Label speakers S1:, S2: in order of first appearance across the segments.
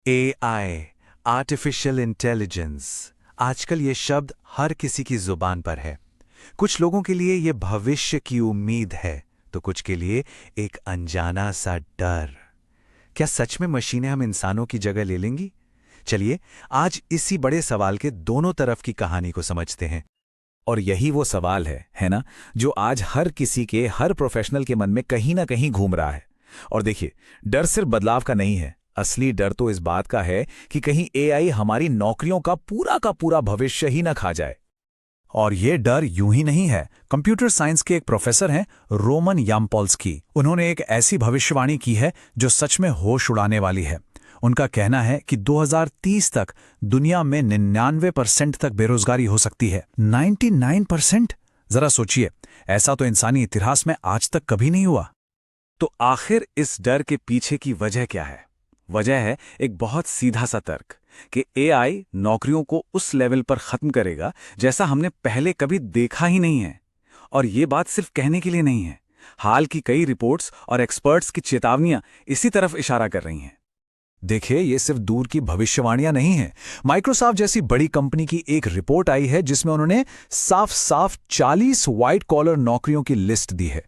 S1: AI, artificial intelligence, आजकल ये शब्द हर किसी की जुबान पर है। कुछ लोगों के लिए ये भविष्य की उम्मीद है, तो कुछ के लिए एक अनजाना सा डर। क्या सच में मशीनें हम इंसानों की जगह ले लेंगी? चलिए, आज इसी बड़े सवाल के दोनों तरफ की कहानी को समझते हैं।
S2: और यही वो सवाल है ना, जो आज हर किसी के, हर प्रोफेशनल के मन में कहीं ना कहीं घूम रहा है। और देखिए, डर सिर्फ बदलाव का नहीं है, असली डर तो इस बात का है कि कहीं एआई हमारी नौकरियों का पूरा भविष्य ही ना खा जाए। और ये डर यूं ही नहीं है। कंप्यूटर साइंस के एक प्रोफेसर हैं, रोमन याम्पोल्स्की। उन्होंने एक ऐसी भविष्यवाणी की है जो सच में होश उड़ाने वाली है। उनका कहना है कि 2030 तक दुनिया में 99% तक बेरोजगारी हो सकती है। 99%? जरा सोचिए, ऐसा तो इंसानी इतिहास में आज तक कभी नहीं हुआ। तो आखिर इस डर के पीछे की वजह क्या है? वजह है एक बहुत सीधा सा तर्क कि एआई नौकरियों को उस लेवल पर खत्म करेगा जैसा हमने पहले कभी देखा ही नहीं है। और ये बात सिर्फ कहने के लिए नहीं है। हाल की कई रिपोर्ट्स और एक्सपर्ट्स की चेतावनियां इसी तरफ इशारा कर रही हैं। देखिए, ये सिर्फ दूर की भविष्यवाणियां नहीं हैं। माइक्रोसॉफ्ट जैसी बड़ी कंपनी की एक रिपोर्ट आई है जिसमें उन्होंने साफ साफ 40 व्हाइट कॉलर नौकरियों की लिस्ट दी है।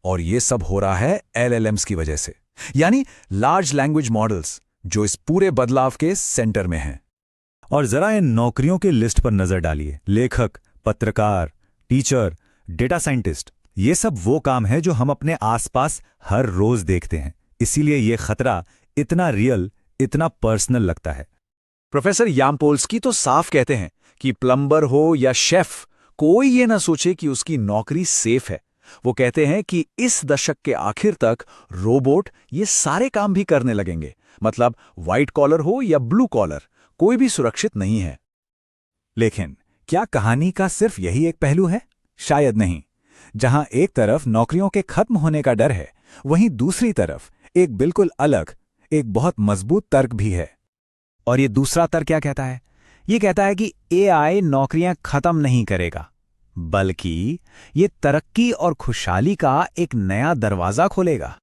S2: और ये सब हो रहा है एलएलएम्स की वजह से, यानी लार्ज लैंग्वेज मॉडल्स, जो इस पूरे बदलाव के सेंटर में हैं। और जरा इन नौकरियों की लिस्ट पर नजर डालिए। लेखक, पत्रकार, टीचर, डेटा साइंटिस्ट, ये सब वो काम है जो हम अपने आसपास हर रोज देखते हैं। इसीलिए ये खतरा इतना रियल, इतना पर्सनल लगता है। प्रोफेसर याम्पोल्स्की तो साफ कहते हैं कि प्लम्बर हो या शेफ, कोई ये ना सोचे कि उसकी नौकरी सेफ है। वो कहते हैं कि इस दशक के आखिर तक रोबोट ये सारे काम भी करने लगेंगे। मतलब व्हाइट कॉलर हो या ब्लू कॉलर, कोई भी सुरक्षित नहीं है। लेकिन क्या कहानी का सिर्फ यही एक पहलू है? शायद नहीं। जहां एक तरफ नौकरियों के खत्म होने का डर है, वहीं दूसरी तरफ एक बिल्कुल अलग, एक बहुत मजबूत तर्क भी है। और ये दूसरा तर्क क्या कहता है? ये कहता है कि एआई नौकरियां खत्म नहीं करेगा, बल्कि ये तरक्की और खुशहाली का एक नया दरवाजा खोलेगा।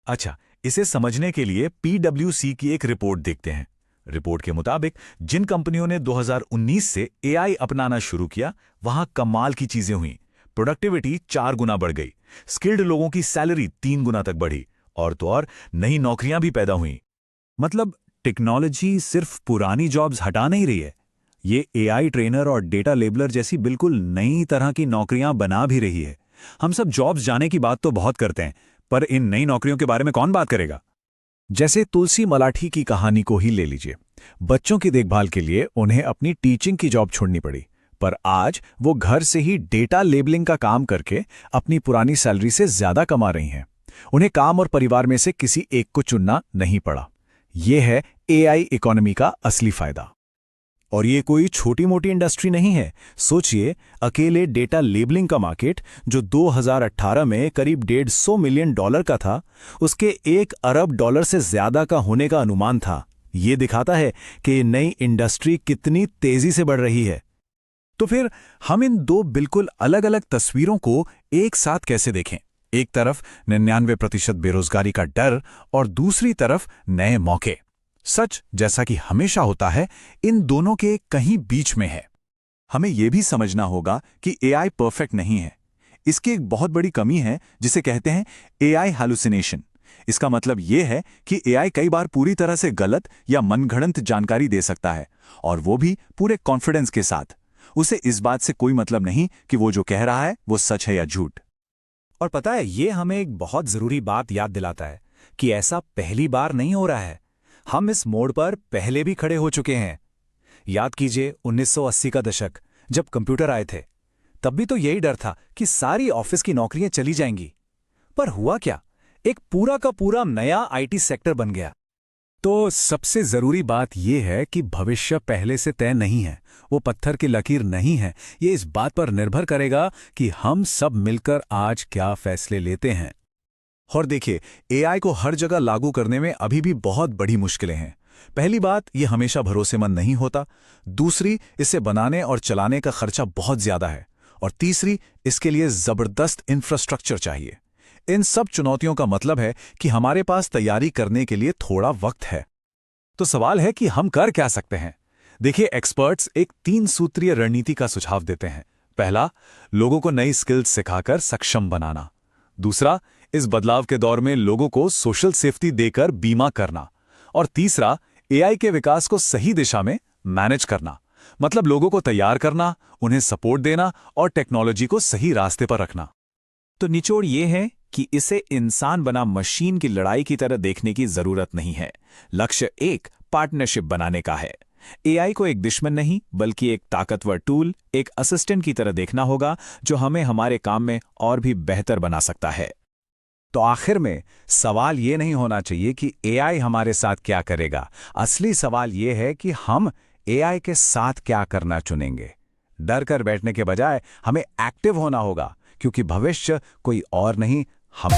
S2: अच्छा, इसे समझने के लिए पीडब्ल्यूसी की एक रिपोर्ट देखते हैं। रिपोर्ट के मुताबिक जिन कंपनियों ने 2019 से एआई अपनाना शुरू किया, वहां कमाल की चीजें हुई। प्रोडक्टिविटी 4 गुना बढ़ गई, स्किल्ड लोगों की सैलरी 3 गुना तक बढ़ी, और तो और नई नौकरियां भी पैदा हुई। मतलब टेक्नोलॉजी सिर्फ पुरानी जॉब्स हटा नहीं रही है, ये एआई ट्रेनर और डेटा लेबलर जैसी बिल्कुल नई तरह की नौकरियां बना भी रही है। हम सब जॉब्स जाने की बात तो बहुत करते हैं, पर इन नई नौकरियों के बारे में कौन बात करेगा? जैसे तुलसी मलाठी की कहानी को ही ले लीजिए। बच्चों की देखभाल के लिए उन्हें अपनी टीचिंग की जॉब छोड़नी पड़ी, पर आज वो घर से ही डेटा लेबलिंग का काम करके अपनी पुरानी सैलरी से ज्यादा कमा रही हैं। उन्हें काम और परिवार में से किसी एक को चुनना नहीं पड़ा। यह है एआई इकोनॉमी का असली फायदा। और ये कोई छोटी मोटी इंडस्ट्री नहीं है। सोचिए, अकेले डेटा लेबलिंग का मार्केट, जो 2018 में करीब $150 मिलियन का था, उसके $1 अरब से ज्यादा का होने का अनुमान था। ये दिखाता है कि नई इंडस्ट्री कितनी तेजी से बढ़ रही है। तो फिर हम इन दो बिल्कुल अलग अलग तस्वीरों को एक साथ कैसे देखें? एक तरफ 99% बेरोजगारी का डर और दूसरी तरफ नए मौके। सच, जैसा कि हमेशा होता है, इन दोनों के कहीं बीच में है। हमें यह भी समझना होगा कि एआई परफेक्ट नहीं है। इसकी एक बहुत बड़ी कमी है जिसे कहते हैं एआई हैलुसिनेशन। इसका मतलब यह है कि एआई कई बार पूरी तरह से गलत या मनगढ़ंत जानकारी दे सकता है, और वो भी पूरे कॉन्फिडेंस के साथ। उसे इस बात से कोई मतलब नहीं कि वो जो कह रहा है वो सच है या झूठ। और पता है, ये हमें एक बहुत जरूरी बात याद दिलाता है कि ऐसा पहली बार नहीं हो रहा है। हम इस मोड़ पर पहले भी खड़े हो चुके हैं। याद कीजिए 1980 का दशक, जब कंप्यूटर आए थे। तब भी तो यही डर था कि सारी ऑफिस की नौकरियां चली जाएंगी। पर हुआ क्या? एक पूरा का पूरा नया आईटी सेक्टर बन गया। तो सबसे जरूरी बात यह है कि भविष्य पहले से तय नहीं है, वो पत्थर की लकीर नहीं है। ये इस बात पर निर्भर करेगा कि हम सब मिलकर आज क्या फैसले लेते हैं। और देखिए, एआई को हर जगह लागू करने में अभी भी बहुत बड़ी मुश्किलें हैं। पहली बात, ये हमेशा भरोसेमंद नहीं होता। दूसरी, इसे बनाने और चलाने का खर्चा बहुत ज्यादा है। और तीसरी, इसके लिए जबरदस्त इंफ्रास्ट्रक्चर चाहिए। इन सब चुनौतियों का मतलब है कि हमारे पास तैयारी करने के लिए थोड़ा वक्त है।
S3: तो सवाल है कि हम कर क्या सकते हैं। देखिए, एक्सपर्ट्स एक 3 सूत्रीय रणनीति का सुझाव देते हैं। पहला, लोगों को नई स्किल्स सिखाकर सक्षम बनाना। दूसरा, इस बदलाव के दौर में लोगों को सोशल सेफ्टी देकर बीमा करना। और तीसरा, एआई के विकास को सही दिशा में मैनेज करना, मतलब लोगों को तैयार करना, उन्हें सपोर्ट देना और टेक्नोलॉजी को सही रास्ते पर रखना।
S2: तो निचोड़ ये है कि इसे इंसान बना मशीन की लड़ाई की तरह देखने की जरूरत नहीं है। लक्ष्य एक पार्टनरशिप बनाने का है। एआई को एक दुश्मन नहीं, बल्कि एक ताकतवर टूल, एक असिस्टेंट की तरह देखना होगा, जो हमें हमारे काम में और भी बेहतर बना सकता है।
S1: तो आखिर में सवाल ये नहीं होना चाहिए कि एआई हमारे साथ क्या करेगा। असली सवाल ये है कि हम एआई के साथ क्या करना चुनेंगे। डर कर बैठने के बजाय हमें एक्टिव होना होगा, क्योंकि भविष्य कोई और नहीं, हम।